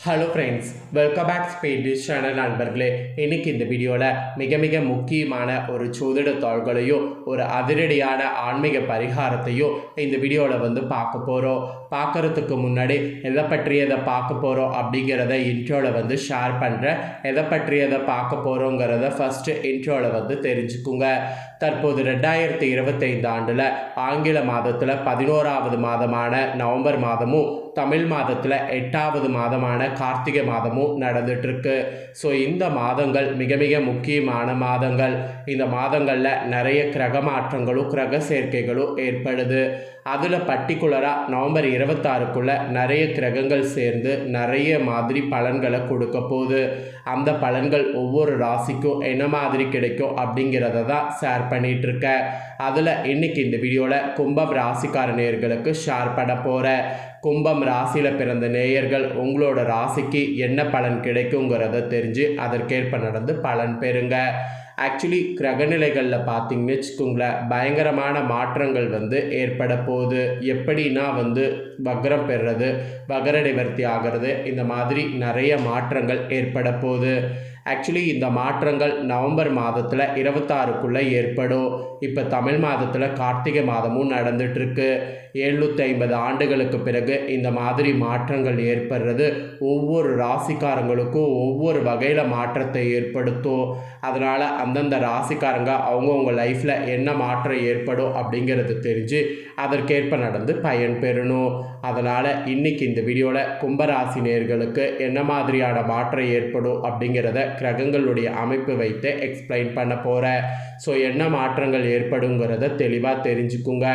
Hello friends, welcome back speed channel நண்பர்களே. இன்னைக்கு இந்த வீடியோவில் மிக முக்கியமான ஒரு சோதிட தாள்களையும் ஒரு அதிரடியான ஆன்மீக பரிகாரத்தையும் இந்த வீடியோவில் பார்க்க போகிறோம். பார்க்குறதுக்கு முன்னாடி எதை பற்றியதை பார்க்க போகிறோம் அப்படிங்கிறத இன்ட்ரோவில் ஷேர் பண்ணுறேன். எதை பற்றியதை பார்க்க போகிறோங்கிறத ஃபஸ்ட்டு இன்ட்ரோவில் தெரிஞ்சுக்குங்க. தற்போது 2025 ஆண்டில் ஆங்கில மாதத்தில் 11வது மாதமான நவம்பர் மாதமும் தமிழ் மாதத்தில் 8வது மாதமான கார்த்திகை மாதமும் நடந்துட்டுருக்கு. ஸோ இந்த மாதங்கள் மிக முக்கியமான மாதங்கள். இந்த மாதங்களில் நிறைய கிரக மாற்றங்களும் கிரக சேர்க்கைகளும் ஏற்படுது. அதில் பர்டிகுலராக நவம்பர் 26க்குள்ளே நிறைய கிரகங்கள் சேர்ந்து நிறைய மாதிரி பலன்களை கொடுக்க போகுது. அந்த பலன்கள் ஒவ்வொரு ராசிக்கும் என்ன மாதிரி கிடைக்கும் அப்படிங்கிறத தான் ஷேர் பண்ணிகிட்ருக்கேன். அதில் இன்றைக்கி இந்த வீடியோவில் கும்பம் ராசிக்கார நேயர்களுக்கு ஷேர் பண்ண போகிறேன். கும்பம் ராசியில் பிறந்த நேயர்கள் உங்களோட ராசிக்கு என்ன பலன் கிடைக்குங்கிறத தெரிஞ்சு அதற்கேற்ப நடந்து பலன் பெறுங்க. ஆக்சுவலி கிரகநிலைகளில் பார்த்தீங்கன்னு வச்சுக்கோங்களேன், பயங்கரமான மாற்றங்கள் ஏற்பட போகுது. எப்படின்னா வக்ரம் பெறுறது, வக்ர நிவர்த்தி ஆகிறது, இந்த மாதிரி நிறைய மாற்றங்கள் ஏற்பட போகுது. ஆக்சுவலி இந்த மாற்றங்கள் நவம்பர் மாதத்தில் 26க்குள்ளே ஏற்படும். இப்போ தமிழ் மாதத்தில் கார்த்திகை மாதமும் நடந்துகிட்ருக்கு. 750 ஆண்டுகளுக்கு பிறகு இந்த மாதிரி மாற்றங்கள் ஏற்படுறது ஒவ்வொரு ராசிக்காரங்களுக்கும் ஒவ்வொரு வகையில் மாற்றத்தை ஏற்படுத்தும். அதனால் அந்தந்த ராசிக்காரங்க அவங்கவுங்க லைஃப்பில் என்ன மாற்றம் ஏற்படும் அப்படிங்கிறது தெரிஞ்சு அதற்கேற்ப நடந்து பயன் பெறணும். அதனால் இன்றைக்கி இந்த வீடியோவில் கும்பராசி நேயர்களுக்கு என்ன மாதிரியான மாற்றம் ஏற்படும் அப்படிங்கிறத கிரகங்களுடைய அமைப்பு வைத்து எக்ஸ்பிளைன் பண்ண போகிறேன். ஸோ என்ன மாற்றங்கள் ஏற்படுங்கிறத தெளிவாக தெரிஞ்சுக்குங்க.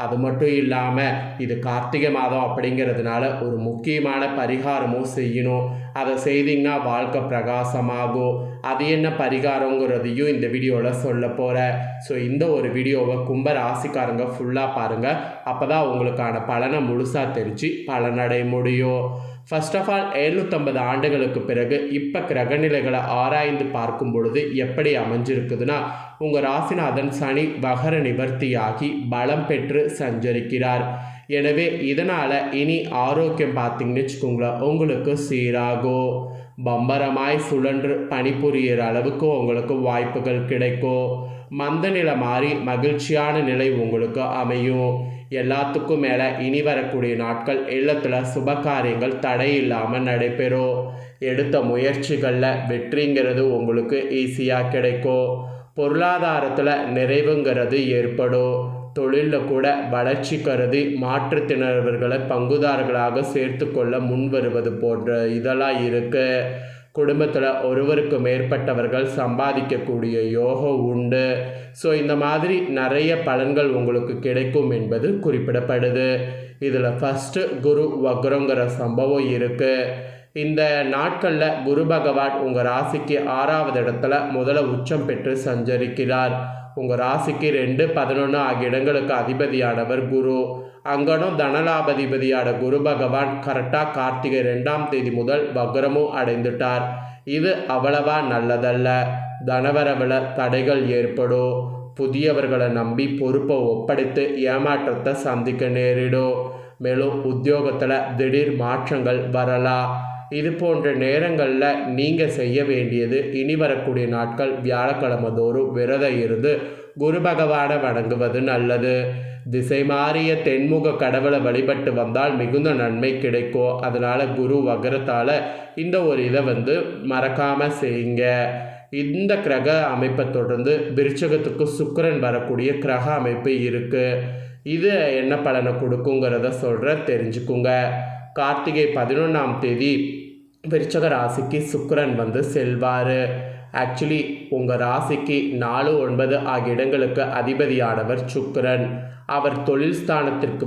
அது மட்டும் இல்லாமல் இது கார்த்திகை மாதம் அப்படிங்கிறதுனால ஒரு முக்கியமான பரிகாரமும் செய்யணும். அதை செய்திங்கன்னா வாழ்க்கை பிரகாசமாகும். அது என்ன பரிகாரங்கிறதையும் இந்த வீடியோவில் சொல்ல போகிறேன். ஸோ இந்த ஒரு வீடியோவை கும்ப ராசிக்காரங்க ஃபுல்லாக பாருங்கள். அப்போ தான் உங்களுக்கான பலனை முழுசாக தெரிஞ்சு பலனடைய முடியும். ஃபர்ஸ்ட் ஆஃப் ஆல் 750 ஆண்டுகளுக்கு பிறகு இப்போ கிரகநிலைகளை ஆராய்ந்து பார்க்கும் பொழுது எப்படி அமைஞ்சிருக்குதுன்னா, உங்கள் ராசிநாதன் சனி வகர நிவர்த்தியாகி பலம் பெற்று சஞ்சரிக்கிறார். எனவே இதனால் இனி ஆரோக்கியம் பார்த்தீங்கன்னு வச்சுக்கோங்களேன், உங்களுக்கு சீராகும். பம்பரமாய் சுழன்று பணிபுரிகிற அளவுக்கு உங்களுக்கு வாய்ப்புகள் கிடைக்கும். மந்த நிலை மாறி மகிழ்ச்சியான நிலை உங்களுக்கு அமையும். எல்லாத்துக்கும் மேலே இனி வரக்கூடிய நாட்கள் இல்லத்தில் சுபகாரியங்கள் தடை இல்லாமல் நடைபெறும். எடுத்த முயற்சிகளில் வெற்றிங்கிறது உங்களுக்கு ஈஸியாக கிடைக்கும். பொருளாதாரத்தில் நிறைவுங்கிறது ஏற்படும். தொழிலில் கூட வளர்ச்சி கருதி மாற்றுத்திறனர்களை பங்குதாரர்களாக சேர்த்து கொள்ள முன் வருவது போன்ற இதெல்லாம் இருக்குது. குடும்பத்தில் ஒருவருக்கு மேற்பட்டவர்கள் சம்பாதிக்கக்கூடிய யோகம் உண்டு. ஸோ இந்த மாதிரி நிறைய பலன்கள் உங்களுக்கு கிடைக்கும் என்பது குறிப்பிடப்படுது. இதில் ஃபஸ்ட்டு குரு வக்ரங்கிற சம்பவம் இருக்குது. இந்த நாட்களில் குரு பகவான் உங்கள் ராசிக்கு 6வது இடத்துல முதல்ல உச்சம் பெற்று சஞ்சரிக்கிறார். உங்கள் ராசிக்கு 2, 11 ஆகிய இடங்களுக்கு அதிபதியானவர் குரு. அங்கனும் தனலாபதிபதியான குரு பகவான் கரெக்டாக கார்த்திகை 2ஆம் தேதி முதல் வக்ரமும் அடைந்துட்டார். இது அவ்வளவா நல்லதல்ல. தனவரவில் தடைகள் ஏற்படும். புதியவர்களை நம்பி பொறுப்பை ஒப்படைத்து ஏமாற்றத்தை சந்திக்க நேரிடும். மேலும் உத்தியோகத்தில் திடீர் மாற்றங்கள் வரலாம். இது போன்ற நேரங்களில் நீங்கள் செய்ய வேண்டியது இனி வரக்கூடிய நாட்கள் வியாழக்கிழமை தோறும் விரதம் இருந்து குரு பகவானை வணங்குவது நல்லது. திசை மாறிய தென்முக கடவுளை வழிபட்டு வந்தால் மிகுந்த நன்மை கிடைக்கும். அதனால் குரு வக்ரத்தால் இந்த ஒரு இதை மறக்காமல் செய்யுங்க. இந்த கிரக அமைப்பை தொடர்ந்து விருச்சகத்துக்கு சுக்கிரன் வரக்கூடிய கிரக அமைப்பு இருக்குது. இது என்ன பலனை கொடுக்குங்கிறத சொல்கிற தெரிஞ்சுக்குங்க. கார்த்திகை 11ஆம் தேதி விருச்சக ராசிக்கு சுக்கிரன் செல்வார். ஆக்சுவலி உங்கள் ராசிக்கு 4, 9 ஆகிய இடங்களுக்கு அதிபதியானவர் சுக்கிரன். அவர் தொழில் ஸ்தானத்திற்கு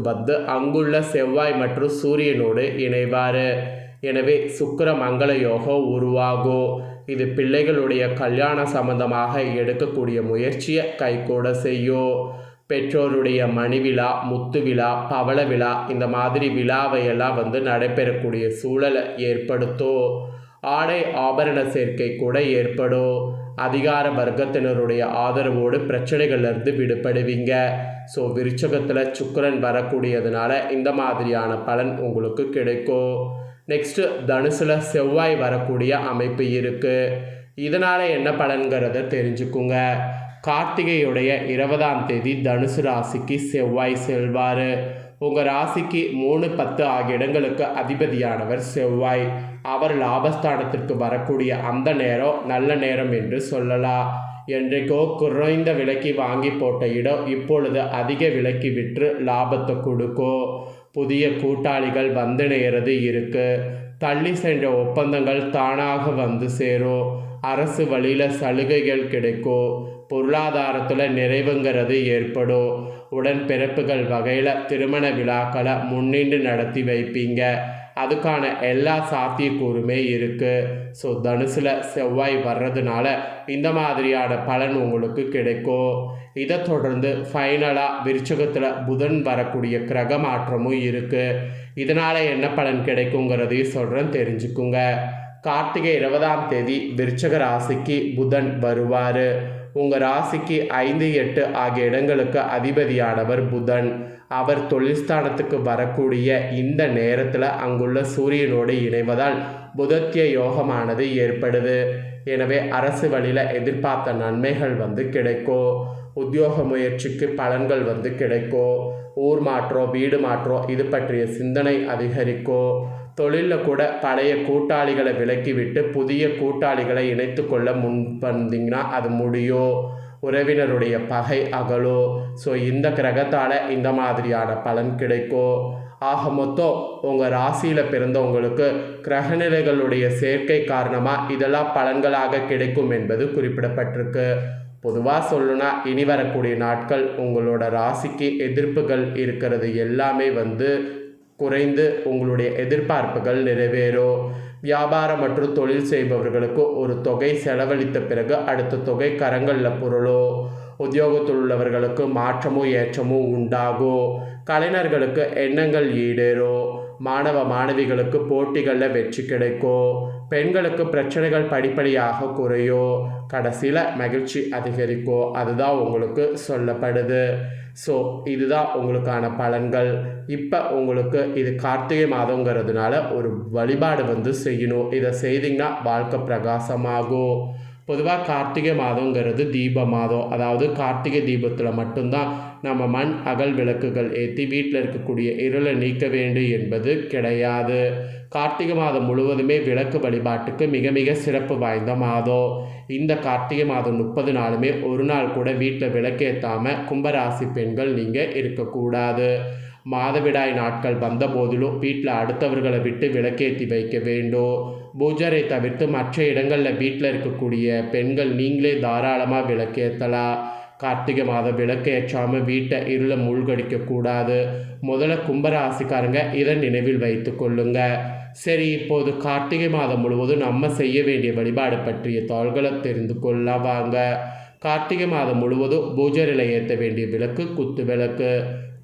அங்குள்ள செவ்வாய் மற்றும் சூரியனோடு இணைவார். எனவே சுக்கிர மங்கள யோகம் உருவாகும். இது பிள்ளைகளுடைய கல்யாண சம்பந்தமாக எடுக்கக்கூடிய முயற்சியை கைகூட செய்யும். பெற்றோருடைய மணி விழா, முத்து விழா, பவள விழா, இந்த மாதிரி விழாவையெல்லாம் நடைபெறக்கூடிய சூழலை ஏற்படுத்தும். ஆடை ஆபரண சேர்க்கை கூட ஏற்படும். அதிகார வர்க்கத்தினருடைய ஆதரவோடு பிரச்சனைகள்லேருந்து விடுபடுவீங்க. ஸோ விருச்சகத்தில் சுக்கிரன் வரக்கூடியதுனால இந்த மாதிரியான பலன் உங்களுக்கு கிடைக்கும். நெக்ஸ்ட்டு தனுசில் செவ்வாய் வரக்கூடிய அமைப்பு இருக்குது. இதனால் என்ன பலன்கிறத தெரிஞ்சுக்குங்க. கார்த்திகையுடைய 20ஆம் தேதி தனுசு ராசிக்கு செவ்வாய் செல்வார். உங்கள் ராசிக்கு 3, 10 ஆகிய இடங்களுக்கு அதிபதியானவர் செவ்வாய். அவர் லாபஸ்தானத்திற்கு வரக்கூடிய அந்த நேரம் நல்ல நேரம் என்று சொல்லலாம். என்றைக்கோ குறைந்த விலைக்கு வாங்கி போட்ட இடம் இப்பொழுது அதிக விலைக்கு விற்று லாபத்தை கொடுக்கும். புதிய கூட்டாளிகள் வந்து நேரது இருக்குது. தள்ளி சென்ற ஒப்பந்தங்கள் தானாக வந்து சேரும். அரசு வழியில் சலுகைகள் கிடைக்கும். பொருளாதாரத்தில் நிறைவுங்கிறது ஏற்படும். உடன்பிறப்புகள் வகையில் திருமண விழாக்களை முன்னின்று நடத்தி வைப்பீங்க. அதுக்கான எல்லா சாத்தியக்கூறுமே இருக்குது. ஸோ தனுசில் செவ்வாய் வர்றதுனால இந்த மாதிரியான பலன் உங்களுக்கு கிடைக்கும். இதை தொடர்ந்து ஃபைனலாக விருச்சகத்தில் புதன் வரக்கூடிய கிரக மாற்றமும் இருக்குது. இதனால் என்ன பலன் கிடைக்குங்கிறதையும் சொல்கிறேன், தெரிஞ்சுக்குங்க. கார்த்திகை 20ஆம் தேதி விருச்சக ராசிக்கு புதன் வருவார். உங்கள் ராசிக்கு 5, 8 ஆகிய இடங்களுக்கு அதிபதியானவர் புதன். அவர் தொழில்ஸ்தானத்துக்கு வரக்கூடிய இந்த நேரத்தில் அங்குள்ள சூரியனோடு இணைவதால் புதத்திய யோகமானது ஏற்படுது. எனவே அரசு வழியில் எதிர்பார்த்த நன்மைகள் வந்து கிடைக்கும். உத்தியோக முயற்சிக்கு பலன்கள் வந்து கிடைக்கும். ஊர் மாற்றம், வீடு மாற்றம் இது பற்றிய சிந்தனை அதிகரிக்கும். தொழிலில் கூட பழைய கூட்டாளிகளை விலக்கிவிட்டு புதிய கூட்டாளிகளை இணைத்து கொள்ள முன் வந்தீங்கன்னா அது முடியும். உறவினருடைய பகை அகலும். ஸோ இந்த கிரகத்தால் இந்த மாதிரியான பலன் கிடைக்கும். ஆக மொத்தம் உங்கள் ராசியில் பிறந்தவங்களுக்கு கிரகநிலைகளுடைய சேர்க்கை காரணமாக இதெல்லாம் பலன்களாக கிடைக்கும் என்பது குறிப்பிடப்பட்டிருக்கு. பொதுவாக சொல்லணும்னா இனி வரக்கூடிய நாட்கள் உங்களோட ராசிக்கு எதிர்ப்புகள் இருக்கிறது எல்லாமே வந்து குறைந்து உங்களுடைய எதிர்பார்ப்புகள் நிறைவேறும். வியாபாரம் மற்றும் தொழில் செய்பவர்களுக்கு ஒரு தொகை செலவழித்த பிறகு அடுத்த தொகை கரங்களில் புரளும். உத்தியோகத்தில் உள்ளவர்களுக்கு மாற்றமும் ஏற்றமும் உண்டாகும். கலைஞர்களுக்கு எண்ணங்கள் ஈடேறும். மாணவ மாணவிகளுக்கு போட்டிகளில் வெற்றி கிடைக்கும். பெண்களுக்கு பிரச்சனைகள் படிப்படியாக குறையும். கடைசியில் மகிழ்ச்சி அதிகரிக்கும். அதுதான் உங்களுக்கு சொல்லப்படுது. ஸோ இதுதான் உங்களுக்கான பலன்கள். இப்போ உங்களுக்கு இது கார்த்திகை மாதங்கிறதுனால ஒரு வழிபாடு வந்து செய்யணும். இதை செய்திங்கன்னா வாழ்க்கை பிரகாசமாகும். பொதுவாக கார்த்திகை மாதங்கிறது தீப மாதம். அதாவது கார்த்திகை தீபத்தில் மட்டும்தான் நம்ம மண் அகல் விளக்குகள் ஏற்றி வீட்டில் இருக்கக்கூடிய இருளை நீக்க வேண்டும் என்பது கிடையாது. கார்த்திகை மாதம் முழுவதுமே விளக்கு வழிபாட்டுக்கு மிக மிக சிறப்பு வாய்ந்த மாதம். இந்த கார்த்திகை மாதம் 30 நாளுமே ஒரு நாள் கூட வீட்டில் விளக்கேற்றாமல் கும்பராசி பெண்கள் நீங்கள் இருக்கக்கூடாது. மாதவிடாய் நாட்கள் வந்த போதிலும் வீட்டில் அடுத்தவர்களை விட்டு விளக்கேற்றி வைக்க வேண்டும். பூஜரை தவிர்த்து மற்ற இடங்களில் வீட்டில் இருக்கக்கூடிய பெண்கள் நீங்களே தாராளமாக விளக்கேற்றலாம். கார்த்திகை மாதம் விளக்கேற்றாமல் வீட்டை இருள மூழ்கடிக்கக்கூடாது. முதல்ல கும்பராசிக்காரங்க இதை நினைவில் வைத்து கொள்ளுங்க. சரி, இப்போது கார்த்திகை மாதம் முழுவதும் நம்ம செய்ய வேண்டிய வழிபாடு பற்றிய தாள்களை தெரிந்து கொள்ள வாங்க. கார்த்திகை மாதம் முழுவதும் பூஜரையில் ஏற்ற வேண்டிய விளக்கு குத்து விளக்கு.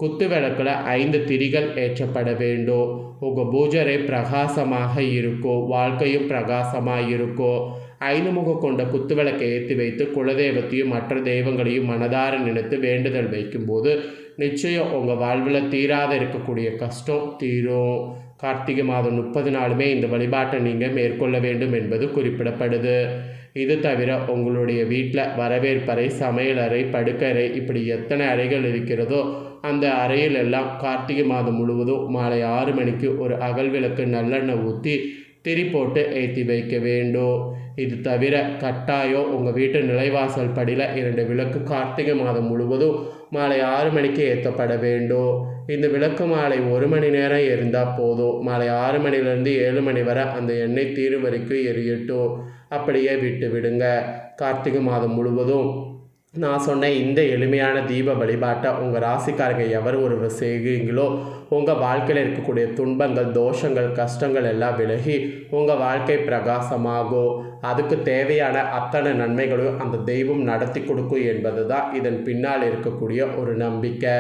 குத்து விளக்கில் 5 திரிகள் ஏற்றப்பட வேண்டும். உங்கள் பூஜரை பிரகாசமாக இருக்கும். வாழ்க்கையும் பிரகாசமாக இருக்கும். 5 முகம் கொண்ட குத்து விளக்கை ஏற்றி வைத்து குலதெய்வத்தையும் மற்ற தெய்வங்களையும் மனதார நினைத்து வேண்டுதல் வைக்கும்போது நிச்சயம் உங்கள் வாழ்வில் தீராத இருக்கக்கூடிய கஷ்டம் தீரும். கார்த்திகை மாதம் 30 நாளுமே இந்த வழிபாட்டை நீங்கள் மேற்கொள்ள வேண்டும் என்பது குறிப்பிடப்படுது. இது தவிர உங்களுடைய வீட்டில் வரவேற்பறை, சமையலறை, படுக்கறை இப்படி எத்தனை அறைகள் இருக்கிறதோ அந்த அறையில் எல்லாம் கார்த்திகை மாதம் முழுவதும் மாலை 6 மணிக்கு ஒரு அகல் விளக்கு நல்லெண்ணெய் ஊற்றி திரி போட்டு ஏற்றி வைக்க வேண்டும். இது தவிர கட்டாயம் உங்கள் வீட்டு நிலைவாசல் படியில் 2 விளக்கு கார்த்திகை மாதம் முழுவதும் மாலை 6 மணிக்கு ஏற்றப்பட வேண்டும். இந்த விளக்கு மாலை 1 மணி நேரம் எரிந்தால் போதும். மாலை 6 மணிலேருந்து 7 மணி வரை அந்த எண்ணெய் தீரும் வரைக்கும் எரியட்டும். அப்படியே விட்டு விடுங்க. கார்த்திகை மாதம் முழுவதும் நான் சொன்ன இந்த எளிமையான தீப வழிபாட்டை உங்கள் ராசிக்காரங்க எவர் ஒருவர் செய்கிறீங்களோ உங்கள் வாழ்க்கையில் இருக்கக்கூடிய துன்பங்கள், தோஷங்கள், கஷ்டங்கள் எல்லாம் விலகி உங்கள் வாழ்க்கை பிரகாசமாகும். அதுக்கு தேவையான அத்தனை நன்மைகளையும் அந்த தெய்வம் நடத்தி கொடுக்கும் என்பது தான் இதன் பின்னால் இருக்கக்கூடிய ஒரு நம்பிக்கை.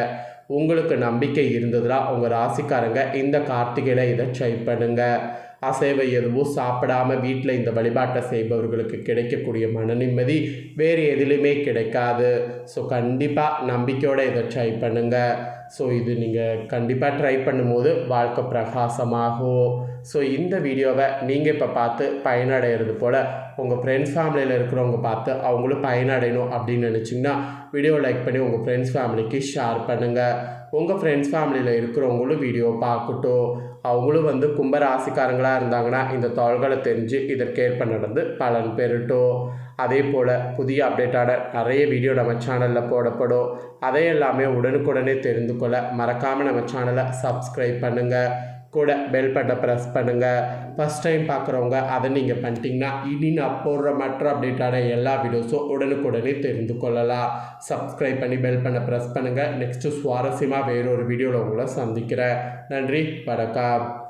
உங்களுக்கு நம்பிக்கை இருந்ததுன்னா உங்கள் ராசிக்காரங்க இந்த கார்த்திகையில் இதை ட்ரை பண்ணுங்கள். அசைவ எதுவும் சாப்பிடாமல் வீட்டில் இந்த வழிபாட்டை செய்பவர்களுக்கு கிடைக்கக்கூடிய மன நிம்மதி வேறு எதிலுமே கிடைக்காது. ஸோ கண்டிப்பாக நம்பிக்கையோடு இதை ட்ரை பண்ணுங்கள். ஸோ இது நீங்கள் கண்டிப்பாக ட்ரை பண்ணும்போது வாழ்க்கை பிரகாசமாகும். ஸோ இந்த வீடியோவை நீங்கள் இப்போ பார்த்து பயனடைகிறது போல் உங்கள் ஃப்ரெண்ட்ஸ் ஃபேமிலியில் இருக்கிறவங்க பார்த்து அவங்களும் பயனடையணும் அப்படின்னு நினச்சிங்கன்னா வீடியோ லைக் பண்ணி உங்கள் ஃப்ரெண்ட்ஸ் ஃபேமிலிக்கு ஷேர் பண்ணுங்கள். உங்கள் ஃப்ரெண்ட்ஸ் ஃபேமிலியில் இருக்கிறவங்களும் வீடியோ பார்க்கட்டும். அவங்களும் கும்பராசிக்காரங்களாக இருந்தாங்கன்னா இந்த தாள்களை தெரிஞ்சு இதற்கேற்ப நடந்து பலன் பெறட்டும். அதே போல் புதிய அப்டேட்டான நிறைய வீடியோ நம்ம சேனலில் போடப்படும். அதை எல்லாமே உடனுக்குடனே தெரிந்து கொள்ள மறக்காமல் நம்ம சேனலை சப்ஸ்கிரைப் பண்ணுங்கள். கூட பெல் பட்டனை ப்ரெஸ் பண்ணுங்கள். ஃபஸ்ட் டைம் பார்க்குறவங்க அதை நீங்கள் பண்ணிட்டீங்கன்னா இனி நான் போடுற மற்ற அப்டேட்டான எல்லா வீடியோஸும் உடனுக்குடனே தெரிந்து கொள்ளலாம். சப்ஸ்கிரைப் பண்ணி பெல் பட்டனை ப்ரெஸ் பண்ணுங்கள். நெக்ஸ்ட்டு சுவாரஸ்யமாக வேறொரு வீடியோவில் உங்களை சந்திக்கிறேன். நன்றி, வணக்கம்.